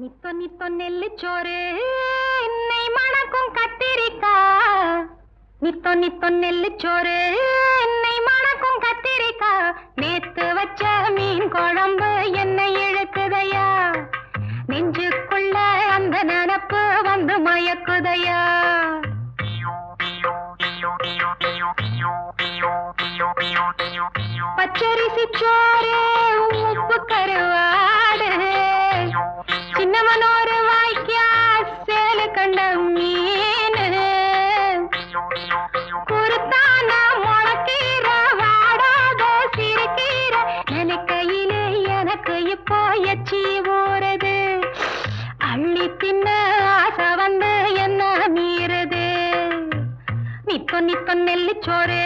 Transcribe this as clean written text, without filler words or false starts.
நித்தோ நித்தோ நெல்லுச்சோறு நெய் மணக்கும் கத்திரிக்கா. நித்தோ நித்தோ நெல்லுச்சோறு நெய் மணக்கும் கத்திரிக்கா. நேத்து வச்ச மீன் குழம்பு என்னை இழுக்குதையா. நெஞ்சுக்குள்ள அந்த நினப்பு வந்து மயக்குதையா. பச்சரிசி சோறு உப்பு கருவாடு. சின்னவனோரு வாய்க்கா சேல கண்ட மீன். குருத்தான முளக்கீர வாடாத சிறுகீர. நினைக்கையிலே எனக்கு இப்போ எச்சி ஊறுது. அள்ளி தின்ன ஆசை வந்து என்ன மீறுது. நித்தோ நித்தோ நெல்லுச்சோறு